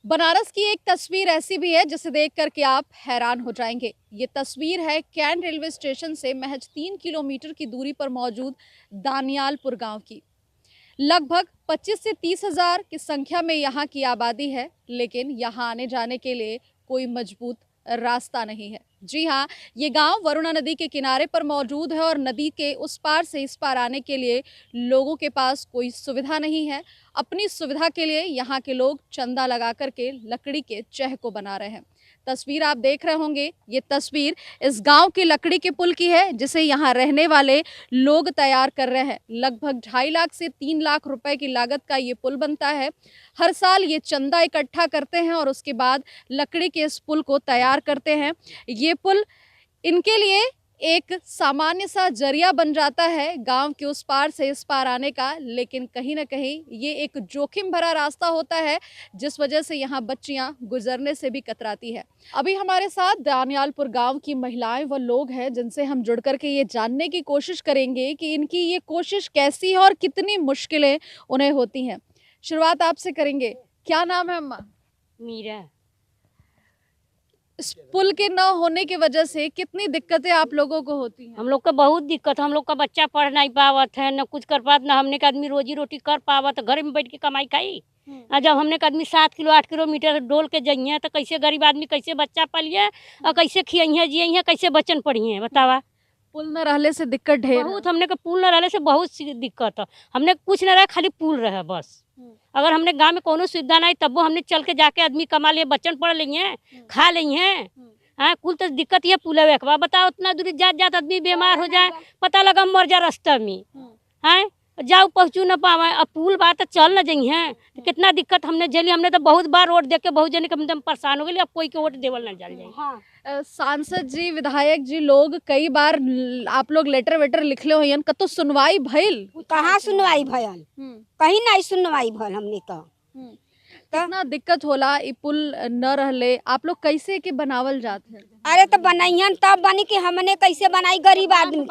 बनारस की एक तस्वीर ऐसी भी है जिसे देख करके आप हैरान हो जाएंगे। ये तस्वीर है कैंट रेलवे स्टेशन से महज 3 किलोमीटर की दूरी पर मौजूद दानियालपुर गांव की। लगभग 25 से 30 हजार की संख्या में यहाँ की आबादी है, लेकिन यहाँ आने जाने के लिए कोई मजबूत रास्ता नहीं है। जी हाँ, ये गांव वरुणा नदी के किनारे पर मौजूद है और नदी के उस पार से इस पार आने के लिए लोगों के पास कोई सुविधा नहीं है। अपनी सुविधा के लिए यहाँ के लोग चंदा लगा करके लकड़ी के चह को बना रहे हैं। तस्वीर आप देख रहे होंगे, ये तस्वीर इस गांव के लकड़ी के पुल की है जिसे यहाँ रहने वाले लोग तैयार कर रहे हैं। लगभग 2.5 लाख से 3 लाख रुपए की लागत का ये पुल बनता है। हर साल ये चंदा इकट्ठा करते हैं और उसके बाद लकड़ी के इस पुल को तैयार करते हैं। ये पुल इनके लिए एक सामान्य सा जरिया बन जाता है गांव के उस पार से इस पार आने का, लेकिन कहीं ना कहीं ये एक जोखिम भरा रास्ता होता है जिस वजह से यहाँ बच्चियां गुजरने से भी कतराती है। अभी हमारे साथ दानियालपुर गांव की महिलाएं व लोग हैं जिनसे हम जुड़ करके ये जानने की कोशिश करेंगे कि इनकी ये कोशिश कैसी है और कितनी मुश्किलें उन्हें होती हैं। शुरुआत आपसे करेंगे। क्या नाम है अम्मा? मीरा। इस पुल के न होने की वजह से कितनी दिक्कतें आप लोगों को होती हैं? हम लोग का बहुत दिक्कत, हम लोग का बच्चा पढ़ नहीं पावत है, न कुछ कर पात, न हमने का आदमी रोजी रोटी कर पावत, घर में बैठ के कमाई खाई। जब हमने का आदमी 7 किलो 8 किलोमीटर डोल के जाइए तो कैसे गरीब आदमी कैसे बच्चा पलिए और कैसे खियाइए जिये कैसे बच्चन पढ़िए बतावा। पुल न रहने से दिक्कत ढेर बहुत हमने का पुल न रहने से बहुत सी दिक्कत है। हमने कुछ न रहे, खाली पुल रहे बस। अगर हमने गांव में कोनो सुविधा नहीं तब हमने चल के जाके आदमी कमा लिए, बच्चन पढ़ लेंगे, खा लेंगे। हाँ, कुल तो दिक्कत ये पुल है। बताओ उतना दूरी जात जात आदमी बीमार हो जाए, पता लगा मर जा रास्ता में। हाँ, जाओ पहुँचू न पावे, अब पुल बात तो चल न जाइए तो कितना दिक्कत हमने झेली। हमने तो बहुत बार वोट देख के बहुत जने के हम परेशान हो गए, अब कोई के वोट देवल न जल जाए। हाँ। सांसद जी, विधायक जी लोग कई बार आप लोग लेटर वेटर लिखले हो, कतो सुनवाई भइल? कहाँ सुनवाई भयल? कहीं नहीं सुनवाई भल हमने तो। कितना दिक्कत होला ई पुल न रहले, आप लोग कैसे के बनावल जाते हैं? अरे तो बनाइयन तब बनी कि हमने कैसे बनाई गरीब आदमी।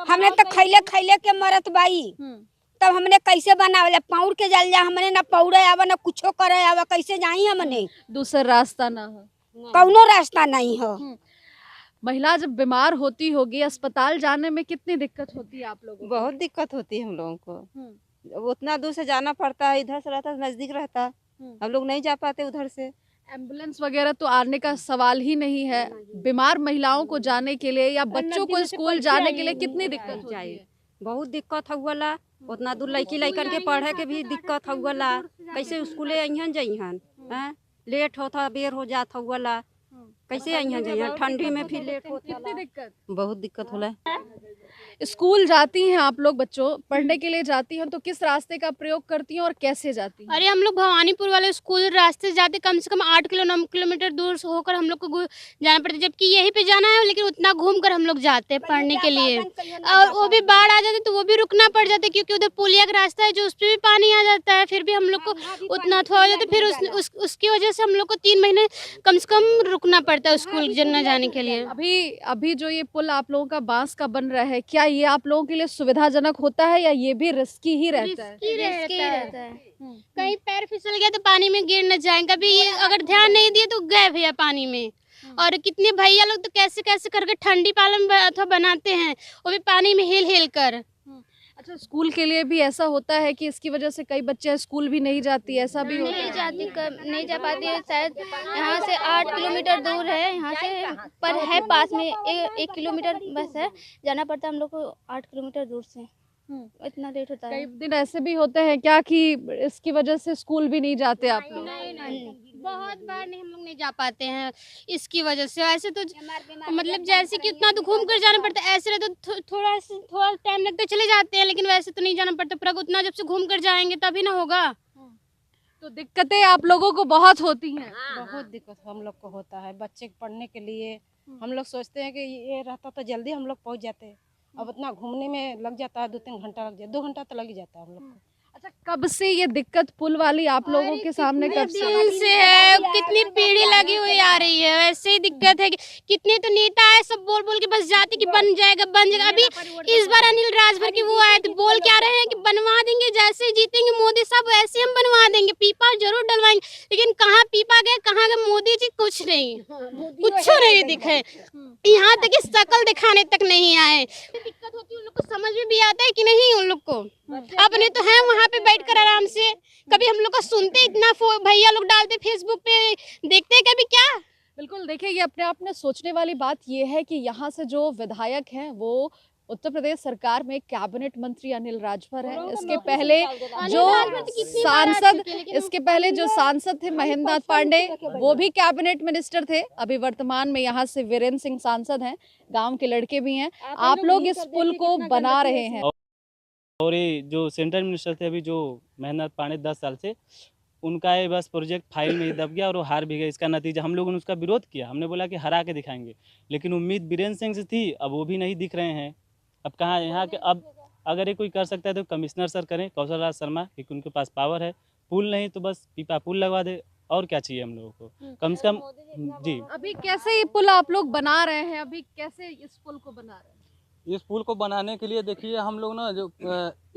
हमने तो खैले खैले के मरत बाई, तब हमने कैसे बनावले? पौड़ के जल जा, हमने न पौड़े आवा न कुछो करे आवा, कैसे जाई हमने? दूसरा रास्ता ना हो, कौनो रास्ता नहीं हो। महिला जब बीमार होती होगी, अस्पताल जाने में कितनी दिक्कत होती है आप लोगों को? बहुत दिक्कत होती है हम लोगों को। उतना दूर से जाना पड़ता है, इधर से रहता नजदीक रहता, हम लोग नहीं जा पाते उधर से। एम्बुलेंस वगैरह तो आने का सवाल ही नहीं है। बीमार महिलाओं को जाने के लिए या बच्चों को स्कूल जाने के लिए कितनी दिक्कत होती है? बहुत दिक्कत हुआ। उतना दूर लड़की लड़कन के पढ़े के भी दिक्कत हुआ। कैसे स्कूले अइहन जइहन, लेट होता बेर हो जात हुआ, कैसे अइहन जइहन? ठंडी में फिर लेट होता। कितनी दिक्कत? बहुत दिक्कत होला। स्कूल जाती हैं आप लोग, बच्चों पढ़ने के लिए जाती हैं, तो किस रास्ते का प्रयोग करती हैं और कैसे जाती हैं? अरे हम लोग भवानीपुर वाले स्कूल रास्ते से जाते, कम से कम 9 किलोमीटर दूर से होकर हम लोग को जाना पड़ता है, जबकि यहीं पे जाना है लेकिन उतना घूम कर हम लोग जाते हैं पढ़ने के लिए। और वो भी बाढ़ आ जाती तो वो भी रुकना पड़ जाता है, क्योंकि उधर पुलिया का रास्ता है जो उस पर भी पानी आ जाता है, फिर भी हम लोग को उतना थोड़ा हो जाता है। फिर उसकी वजह से हम लोग को 3 महीने कम से कम रुकना पड़ता है स्कूल जाने के लिए। अभी जो ये पुल आप लोगों का बांस का बन रहा है, क्या ये आप लोगों के लिए सुविधाजनक होता है या ये भी रिस्की ही रहता है? रिस्की रहता है। कहीं पैर फिसल गया तो पानी में गिर न जाए, कभी ये अगर ध्यान नहीं दिए तो गए भैया पानी में। और कितने भैया लोग तो कैसे कैसे करके ठंडी पालन अथवा बनाते हैं, वो भी पानी में हिल हिल कर। अच्छा, स्कूल के लिए भी ऐसा होता है कि इसकी वजह से कई बच्चे स्कूल भी नहीं जाती, ऐसा भी होता है? नहीं जा पाती है, शायद यहाँ से 8 किलोमीटर दूर है यहाँ से, पर है पास में 1 किलोमीटर बस है, जाना पड़ता है हम लोग को 8 किलोमीटर दूर से। इतना लेट होता है। कई दिन ऐसे भी होते हैं क्या कि इसकी वजह से स्कूल भी नहीं जाते आप लोग? नहीं, बहुत बार नहीं, हम लोग नहीं जा पाते हैं इसकी वजह से। ऐसे तो मतलब जैसे कि उतना तो घूम कर जाना पड़ता है, ऐसे तो थोड़ा टाइम लगता चले जाते हैं, लेकिन वैसे तो नहीं जाना पड़ता। पर उतना जब से घूम कर जाएंगे तभी ना होगा। तो दिक्कतें आप लोगों को बहुत होती हैं? बहुत दिक्कत हम लोग को होता है बच्चे पढ़ने के लिए। हम लोग सोचते हैं कि ये रहता तो जल्दी हम लोग पहुँच जाते, अब इतना घूमने में लग जाता है, 2-3 घंटा लग जाता, 2 घंटा तो लग ही जाता है हम लोग को। अच्छा, कब से ये दिक्कत पुल वाली आप लोगों के सामने कब से है? कितनी पीढ़ी लगी हुई आ रही है, वैसे ही दिक्कत है कि कितने तो नेता है, सब बोल बोल के बस जाते कि बन जाएगा बन जाएगा। अभी इस बार अनिल राजभर की वो आए तो बोल क्या रहे हैं कि बनवा देंगे, जैसे जीतेंगे मोदी साहब वैसे हम बनवा देंगे, पीपा जरूर डलवाएंगे। जाएंगे, लेकिन कहाँ पीपा गए, कहाँ गए मोदी जी, कुछ नहीं, कुछ नहीं दिखे। यहाँ तक कि शक्ल दिखाने तक नहीं आए। दिक्कत होती है उन लोग को, समझ में भी आता है कि नहीं उन लोग को। अपने तो है वहाँ पे बैठकर आराम से, कभी हम लोग का सुनते, इतना भैया लोग डालते फेसबुक पे, देखते कभी क्या। बिल्कुल, देखिए ये अपने आप में सोचने वाली बात ये है कि यहाँ से जो विधायक हैं वो उत्तर प्रदेश सरकार में कैबिनेट मंत्री अनिल राजभर हैं। इसके पहले जो सांसद थे महेंद्र नाथ पांडे, वो भी कैबिनेट मिनिस्टर थे। अभी वर्तमान में यहाँ से वीरेंद्र सिंह सांसद हैं, गांव के लड़के भी हैं। आप लोग इस पुल को बना रहे हैं। और ये जो सेंट्रल मिनिस्टर थे अभी जो महेंद्र नाथ पांडे 10 साल से, उनका ये बस प्रोजेक्ट फाइल में ही दब गया और वो हार भी गए। इसका नतीजा हम लोगों ने उसका विरोध किया, हमने बोला कि हरा के दिखाएंगे, लेकिन उम्मीद वीरेंद्र सिंह से थी, अब वो भी नहीं दिख रहे हैं। अब कहाँ यहाँ के, अब अगर ये कोई कर सकता है तो कमिश्नर सर करें, कौशल राज शर्मा, क्योंकि उनके पास पावर है। पुल नहीं तो बस पीपा पुल लगवा दे, और क्या चाहिए हम लोगों को, कम से कम। जी, अभी कैसे ये पुल आप लोग बना रहे हैं, अभी कैसे इस पुल को बना रहे हैं? इस पुल को बनाने के लिए देखिए हम लोग ना जो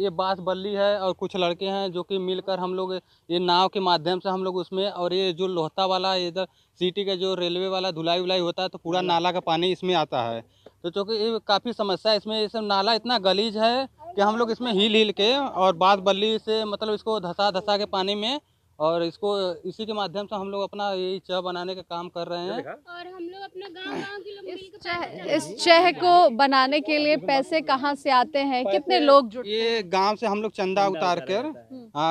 ये बांस बल्ली है और कुछ लड़के हैं जो कि मिलकर हम लोग ये नाव के माध्यम से हम लोग उसमें, और ये जो लोहता वाला इधर सिटी का जो रेलवे वाला धुलाई उलाई होता है तो पूरा नाला का पानी इसमें आता है। तो चूँकि ये काफ़ी समस्या है इसमें, ये सब नाला इतना गलीज है कि हम लोग इसमें हिल के और बांस बल्ली से मतलब इसको धसा के पानी में, और इसको इसी के माध्यम से हम लोग अपना यही चह बनाने का काम कर रहे हैं। और हम लोग अपना गांव के लोग मिलकर इस चह को बनाने के लिए पैसे कहाँ से आते हैं, कितने लोग जुड़ते हैं? ये गांव से हम लोग चंदा उतार कर,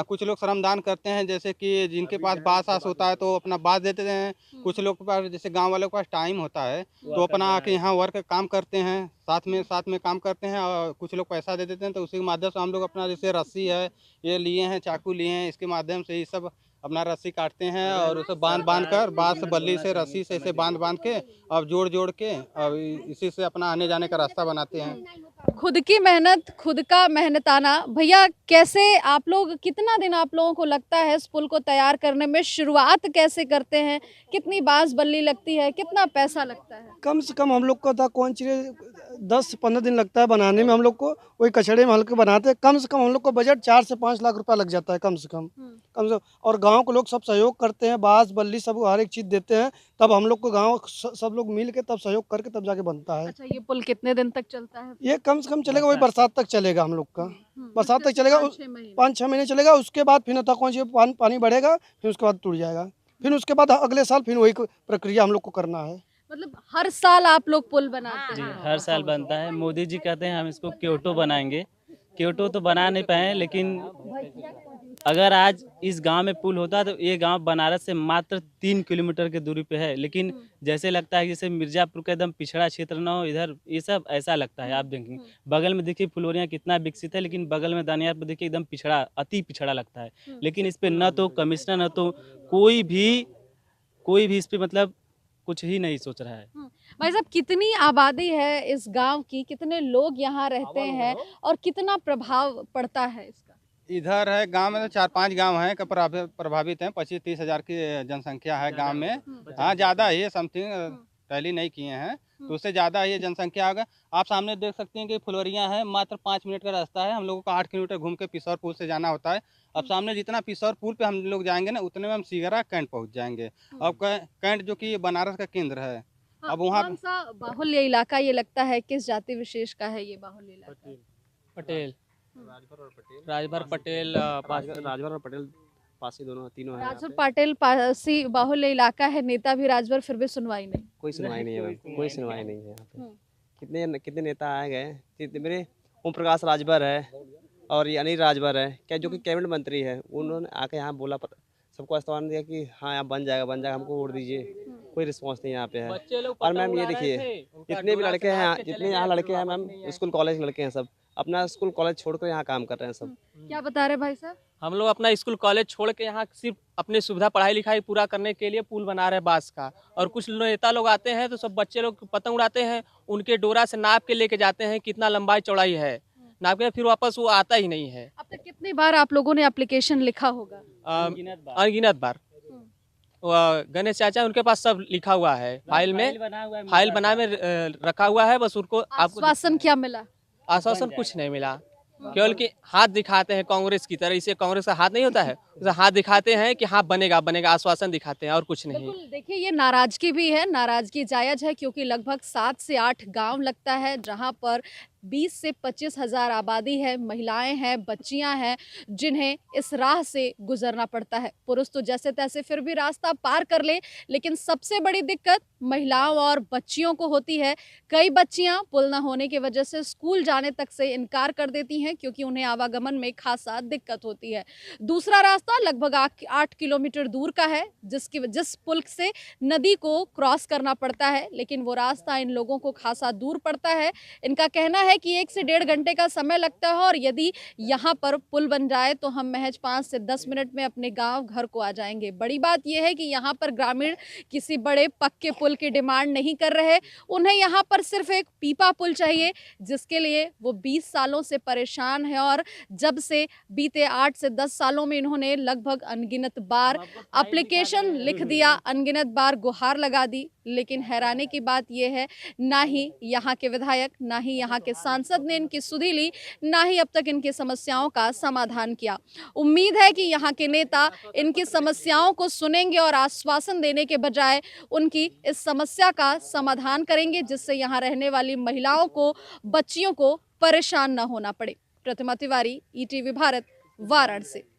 कुछ लोग श्रमदान करते हैं, जैसे कि जिनके पास बांस होता है तो अपना बांस देते हैं। कुछ लोग के पास, जैसे गांव वालों के पास टाइम होता है तो अपना आके यहाँ वर्क काम करते हैं, साथ में काम करते हैं, और कुछ लोग पैसा दे देते हैं। तो उसी के माध्यम से हम लोग अपना, जैसे रस्सी है ये लिए हैं, चाकू लिए हैं, इसके माध्यम से ये सब अपना रस्सी काटते हैं और उसे बांध कर, बांस बल्ली से रस्सी से इसे बांध के और जोड़ के और इसी से अपना आने जाने का रास्ता बनाते हैं। खुद की मेहनत, खुद का मेहनताना। भैया कैसे आप लोग, कितना दिन आप लोगों को लगता है इस पुल को तैयार करने में? शुरुआत कैसे करते हैं? कितनी बांस बल्ली लगती है? कितना पैसा लगता है? कम से कम हम लोग को था कौन चीज़ 10 से 15 दिन लगता है बनाने में हम लोग को। वही कचड़े में हल्के बनाते हैं। कम से कम हम लोग को बजट 4 से 5 लाख रुपया लग जाता है कम से कम। और गांव के लोग सब सहयोग करते हैं, बांस बल्ली सब हर एक चीज़ देते हैं, तब हम लोग को गांव सब लोग मिल के तब सहयोग करके तब जाके बनता है। अच्छा, ये पुल कितने दिन तक चलता है? ये कम से कम चलेगा, वही बरसात तक चलेगा हम लोग का। बरसात तक चलेगा, 5-6 महीने चलेगा। उसके बाद फिर कौन सी पानी बढ़ेगा, फिर उसके बाद टूट जाएगा। फिर उसके बाद अगले साल फिर वही प्रक्रिया हम लोग को करना है। मतलब हर साल आप लोग पुल बनाते जी, हैं? हर साल बनता है। मोदी जी कहते हैं हम इसको क्योटो बनाएंगे। क्योटो तो बना नहीं पाए, लेकिन अगर आज इस गांव में पुल होता तो ये गांव बनारस से मात्र 3 किलोमीटर की दूरी पे है, लेकिन जैसे लगता है जैसे मिर्जापुर का एकदम पिछड़ा क्षेत्र ना हो, इधर ये सब ऐसा लगता है। आप देखेंगे बगल में देखिए फुलौरियाँ कितना विकसित है, लेकिन बगल में दानियार पर देखिए एकदम पिछड़ा, अति पिछड़ा लगता है। लेकिन इस पे न तो कमिश्नर न तो कोई भी इस पे मतलब कुछ ही नहीं सोच रहा है। भाई साहब, कितनी आबादी है इस गांव की, कितने लोग यहाँ रहते हैं और कितना प्रभाव पड़ता है इसका? इधर है गांव में तो 4-5 गांव हैं का प्रभावित हैं। 25-30 हज़ार की जनसंख्या है गांव में। हाँ, ज़्यादा ही है, समथिंग टैली नहीं किए हैं तो उससे ज़्यादा ही जनसंख्या होगा। आप सामने देख सकते हैं कि फुलौरियाँ हैं, मात्र 5 मिनट का रास्ता है। हम लोगों को 8 किलोमीटर घूम के पिसौर पुल से जाना होता है। अब सामने जितना पिसौर पुल पे हम लोग जाएंगे ना, उतने में हम सिगरा कैंट पहुंच जाएंगे। अब कैंट जो कि बनारस का केंद्र है। अब वहाँ कौन सा बाहुल्य इलाका ये लगता है, किस जाति विशेष का है ये बाहुल्य इलाका? पटेल, राजभर पटेल, राजभर और पटेल पासी दोनों तीनों हैं। राजभर पाटिल पासी बाहुल्य इलाका है, नेता भी राजभर, फिर भी सुनवाई नहीं। कोई सुनवाई नहीं है, कोई सुनवाई नहीं है यहाँ पे। कितने नेता आए गए, मेरे ओम प्रकाश राजभर है और ये अनिल राजभर है क्या, जो कि कैबिनेट मंत्री है। उन्होंने आके यहाँ बोला, सबको आश्वासन दिया कि हाँ यहाँ बन जाएगा, हमको वोट दीजिए। कोई रिस्पॉन्स नहीं यहाँ पे है। और मैम ये देखिए, जितने भी लड़के हैं, जितने यहाँ लड़के हैं मैम, स्कूल कॉलेज लड़के हैं, सब अपना स्कूल कॉलेज छोड़कर यहाँ काम कर रहे हैं सब। क्या बता रहे भाई साहब? हम लोग अपना स्कूल कॉलेज छोड़ के यहाँ सिर्फ अपनी सुविधा पढ़ाई लिखाई पूरा करने के लिए पुल बना रहे हैं बांस का। और कुछ नेता लोग आते हैं तो सब बच्चे लोग पतंग उड़ाते हैं, उनके डोरा से नाप के लेके जाते हैं कितना लंबाई चौड़ाई है, नाप के फिर वापस वो आता ही नहीं है। अब तक कितनी बार आप लोगों ने एप्लीकेशन लिखा होगा? अनगिनत बार। गणेश चाचा उनके पास सब लिखा हुआ है, फाइल बना में रखा हुआ है। बस उनको आश्वासन क्या मिला? आश्वासन कुछ नहीं मिला। केवल कि हाथ दिखाते हैं कांग्रेस की तरह। इसे कांग्रेस का हाथ नहीं होता है, उसे हाथ दिखाते हैं कि हाँ बनेगा बनेगा, आश्वासन दिखाते हैं और कुछ नहीं। बिल्कुल, देखिए ये नाराजगी भी है, नाराजगी जायज है क्योंकि लगभग 7 से 8 गांव लगता है जहां पर 20 से 25 हजार आबादी है, महिलाएं हैं, बच्चियां हैं, जिन्हें इस राह से गुजरना पड़ता है। पुरुष तो जैसे तैसे फिर भी रास्ता पार कर ले, लेकिन सबसे बड़ी दिक्कत महिलाओं और बच्चियों को होती है। कई बच्चियां पुल न होने की वजह से स्कूल जाने तक से इनकार कर देती हैं क्योंकि उन्हें आवागमन में खासा दिक्कत होती है। दूसरा रास्ता लगभग 8 किलोमीटर दूर का है, जिस पुल से नदी को क्रॉस करना पड़ता है, लेकिन वो रास्ता इन लोगों को खासा दूर पड़ता है। इनका कहना है कि 1 से 1.5 घंटे का समय लगता है और यदि यहाँ पर पुल बन जाए तो हम महज 5 से 10 मिनट में अपने गांव घर को आ जाएंगे। बड़ी बात यह है कि यहाँ पर ग्रामीण किसी बड़े पक्के पुल की डिमांड नहीं कर रहे, उन्हें यहाँ पर सिर्फ एक पीपा पुल चाहिए, जिसके लिए वो 20 सालों से परेशान है और जब से बीते 8 से 10 सालों में इन्होंने लगभग अनगिनत बार एप्लीकेशन लिख दिया, अनगिनत बार गुहार लगा दी, लेकिन हैरानी की बात यह है ना ही यहाँ के विधायक, ना ही यहाँ के सांसद ने इनकी सुधि ली, ना ही अब तक इनकी समस्याओं का समाधान किया। उम्मीद है कि यहाँ के नेता इनकी समस्याओं को सुनेंगे और आश्वासन देने के बजाय उनकी इस समस्या का समाधान करेंगे, जिससे यहाँ रहने वाली महिलाओं को, बच्चियों को परेशान न होना पड़े। प्रतिमा तिवारी, ETV भारत, वाराणसी।